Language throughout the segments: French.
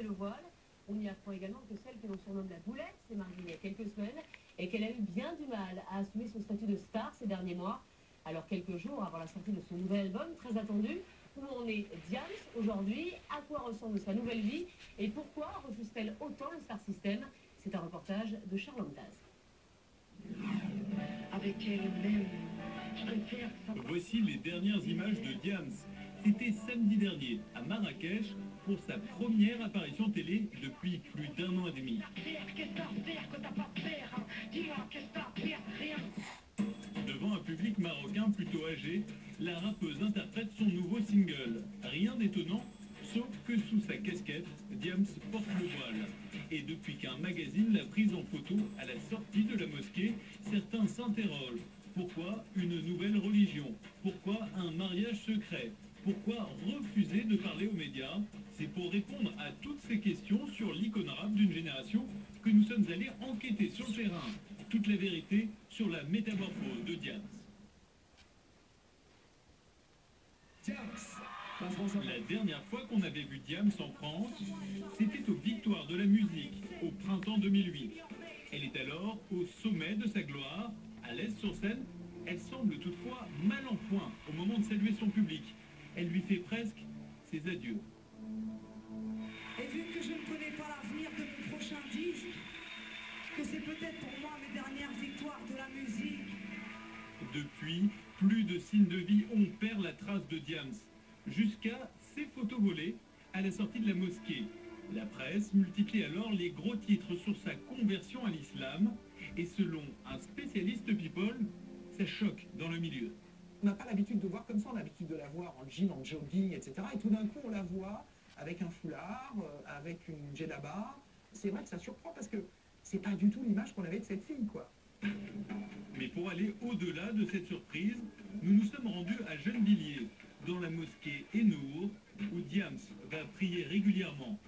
le voile. On y apprend également que celle que l'on surnomme la boulette s'est mariée il y a quelques semaines et qu'elle a eu bien du mal à assumer son statut de star ces derniers mois. Alors quelques jours avant la sortie de son nouvel album, très attendu, où en est Diams aujourd'hui, à quoi ressemble sa nouvelle vie et pourquoi refuse-t-elle autant le Star System? C'est un reportage de Charles Omtaz. Avec elle-même, je préfère... Voici les dernières images de Diams. C'était samedi dernier, à Marrakech, pour sa première apparition télé depuis plus d'un an et demi. Devant un public marocain plutôt âgé, la rappeuse interprète son nouveau single. Rien d'étonnant, sauf que sous sa casquette, Diams porte le voile. Et depuis qu'un magazine l'a prise en photo à la sortie de la mosquée, certains s'interrogent. Pourquoi une nouvelle religion? Pourquoi un mariage secret? Pourquoi refuser de parler aux médias? C'est pour répondre à toutes ces questions sur l'icône rap d'une génération que nous sommes allés enquêter sur le terrain. Toute la vérité sur la métamorphose de Diams. La dernière fois qu'on avait vu Diams en France, c'était aux Victoires de la musique, au printemps 2008. Elle est alors au sommet de sa gloire, à l'aise sur scène. Elle semble toutefois mal en point au moment de saluer son public. Elle lui fait presque ses adieux. Et vu que je ne connais pas l'avenir de mon prochain disque, que c'est peut-être pour moi mes dernières victoires de la musique. Depuis, plus de signes de vie, on perd la trace de Diams, jusqu'à ses photos volées à la sortie de la mosquée. La presse multiplie alors les gros titres sur sa conversion à l'islam, et selon un spécialiste people, ça choque dans le milieu. On n'a pas l'habitude de voir comme ça, on a l'habitude de la voir en jean, en jogging, etc. Et tout d'un coup, on la voit avec un foulard, avec une djellaba. C'est vrai que ça surprend parce que c'est pas du tout l'image qu'on avait de cette fille, quoi. Mais pour aller au-delà de cette surprise, nous nous sommes rendus à Gennevilliers, dans la mosquée Enour, où Diams va prier régulièrement.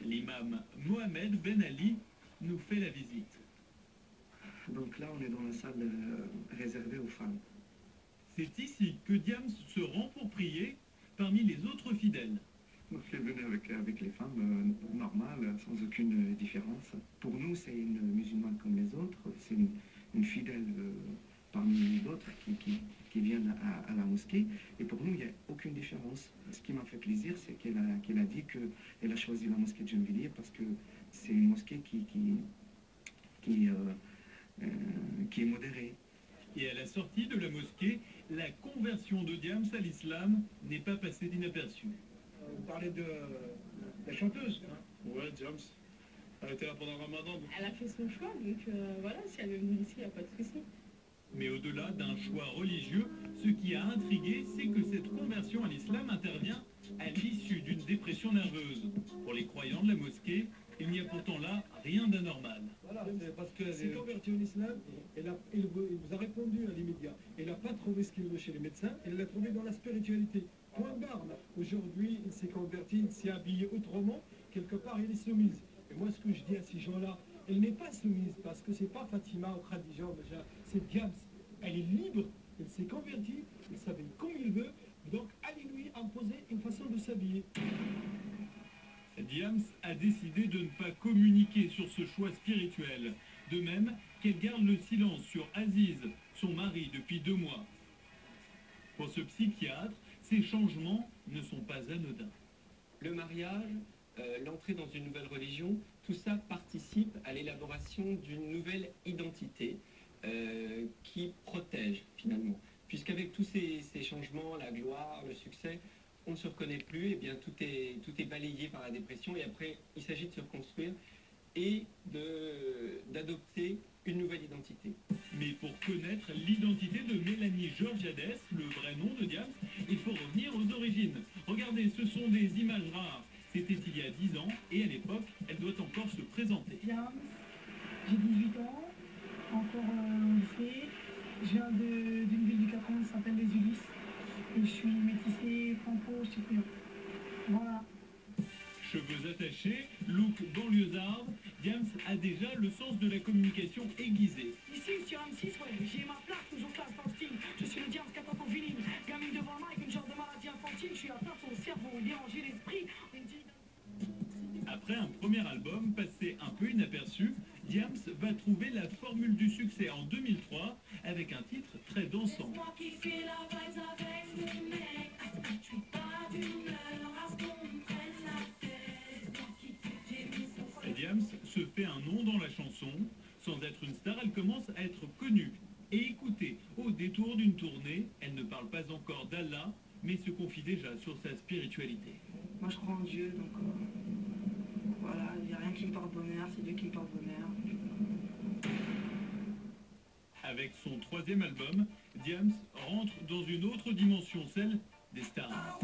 L'imam Mohamed Ben Ali nous fait la visite. Donc là, on est dans la salle réservée aux femmes. C'est ici que Diams se rend pour prier parmi les autres fidèles. Donc elle venait avec les femmes normales, sans aucune différence. Pour nous, c'est une musulmane comme les autres, c'est une fidèle parmi d'autres qui viennent à la mosquée. Et pour nous, il n'y a aucune différence. Ce qui m'a fait plaisir, c'est qu'elle a dit qu'elle a choisi la mosquée de Gennevilliers parce que c'est une mosquée qui est modérée. Et à la sortie de la mosquée, la conversion de Diams à l'islam n'est pas passée d'inaperçue. Vous parlez de la chanteuse, hein? Ouais, Diams. Elle était là pendant le Ramadan. Elle a fait son choix, donc voilà, si elle veut venir ici, il n'y a pas de souci. Mais au-delà d'un choix religieux, ce qui a intrigué, c'est que cette conversion à l'islam intervient à l'issue d'une dépression nerveuse. Pour les croyants de la mosquée, il n'y a pourtant là rien d'anormal. Voilà, parce qu'elle s'est convertie au islam, il vous a répondu à l'immédiat. Elle n'a pas trouvé ce qu'il veut chez les médecins, elle l'a trouvé dans la spiritualité. Point barre. Aujourd'hui, il s'est converti, il s'est habillé autrement, quelque part il est soumise. Et moi, ce que je dis à ces gens-là, elle n'est pas soumise, parce que c'est pas Fatima ou Khadija, c'est Diams. Elle est libre, elle s'est convertie, elle s'habille comme il veut, donc allez-lui imposer une façon de s'habiller. Diams a décidé de ne pas communiquer sur ce choix spirituel, de même qu'elle garde le silence sur Aziz, son mari depuis 2 mois. Pour ce psychiatre, ces changements ne sont pas anodins. Le mariage, l'entrée dans une nouvelle religion, tout ça participe à l'élaboration d'une nouvelle identité qui protège finalement. Puisqu'avec tous ces changements, la gloire, le succès, on ne se reconnaît plus, et bien tout est balayé par la dépression, et après il s'agit de se reconstruire et d'adopter une nouvelle identité. Mais pour connaître l'identité de Mélanie Georgiades, le vrai nom de Diams, il faut revenir aux origines. Regardez, ce sont des images rares. C'était il y a 10 ans, et à l'époque, elle doit encore se présenter. Diams, j'ai 18 ans, encore au lycée. Je viens d'une ville du 80 qui s'appelle les Ulysses. Et je suis métissée franco-chypriote. Voilà. Cheveux attachés, look banlieusard, Diams a déjà le sens de la communication aiguisée. Ici, sur M6, ouais, j'ai ma place, toujours classe dans le style. Je suis le Diams 14 ans vinyle. Gamine devant le mic, une genre de maladie infantile. Je suis atteint au cerveau, déranger l'esprit. Après un premier album passé un peu inaperçu, Diams va trouver la formule du succès en 2003 avec un titre très dansant. Diams se fait un nom dans la chanson. Sans être une star, elle commence à être connue et écoutée. Au détour d'une tournée, elle ne parle pas encore d'Allah, mais se confie déjà sur sa spiritualité. Moi je crois en Dieu, donc voilà, il n'y a rien qui me porte bonheur, c'est Dieu qui me porte bonheur. Avec son troisième album, Diams rentre dans une autre dimension, celle des stars.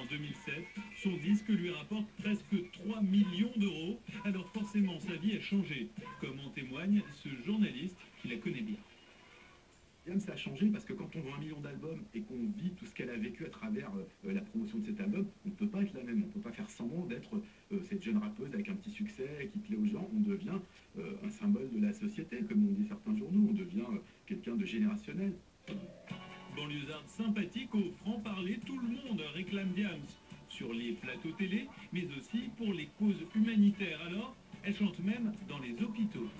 En 2007, son disque lui rapporte presque 3 millions d'euros, alors forcément sa vie a changé, comme en témoigne ce journaliste qui la connaît bien. Diams a changé parce que quand on vend 1 million d'albums et qu'on vit tout ce qu'elle a vécu à travers la promotion de cet album, on ne peut pas être la même, on ne peut pas faire semblant d'être cette jeune rappeuse avec un petit succès qui plaît aux gens. On devient un symbole de la société, comme on dit certains journaux, on devient quelqu'un de générationnel. Banlieusarde sympathique au franc-parler, tout le monde réclame Diams sur les plateaux télé, mais aussi pour les causes humanitaires. Alors, elle chante même dans les hôpitaux.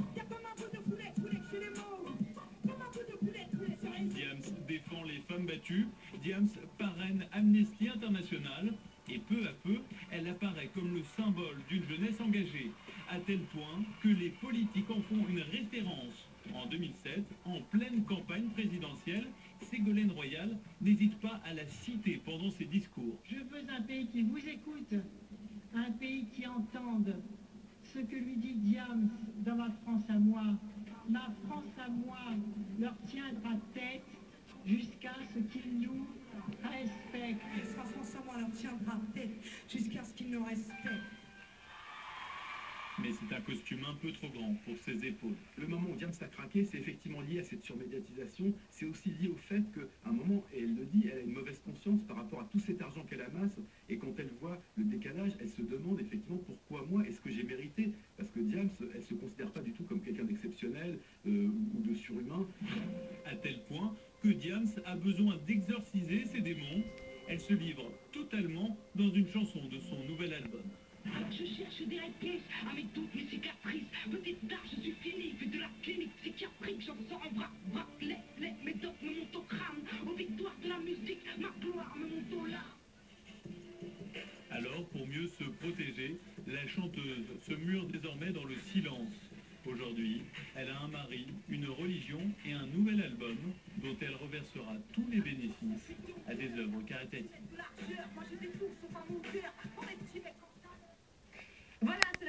Diams défend les femmes battues, Diams parraine Amnesty International et peu à peu, elle apparaît comme le symbole d'une jeunesse engagée, à tel point que les politiques en font une référence. En 2007, en pleine campagne présidentielle, Ségolène Royal n'hésite pas à la citer pendant ses discours. Je veux un pays qui vous écoute, un pays qui entende ce que lui dit Diams dans ma France à moi. Ma France à moi leur tiendra tête jusqu'à ce qu'ils nous respectent. Ma France à moi leur tiendra tête jusqu'à ce qu'ils nous respectent. Mais c'est un costume un peu trop grand pour ses épaules. Le moment où Diams a craqué, c'est effectivement lié à cette surmédiatisation. C'est aussi lié au fait qu'à un moment, et elle le dit, elle a une mauvaise conscience par rapport à tout cet argent qu'elle amasse. Et quand elle voit le décalage, elle se demande effectivement pourquoi moi, est-ce que j'ai mérité? Parce que Diams, elle se considère pas du tout comme quelqu'un d'exceptionnel ou de surhumain. À tel point que Diams a besoin d'exorciser ses démons. Elle se livre totalement dans une chanson de son nouvel album. Je cherche des réponses avec toutes mes cicatrices. Petite tard, je suis fini, puis de la clinique psychiatrique. J'en sors en vrac, les médocs me montent au crâne. Aux victoires de la musique, ma gloire me monte au larmes. Alors, pour mieux se protéger, la chanteuse se mure désormais dans le silence. Aujourd'hui, elle a un mari, une religion et un nouvel album dont elle reversera tous les bénéfices à des œuvres caritatives.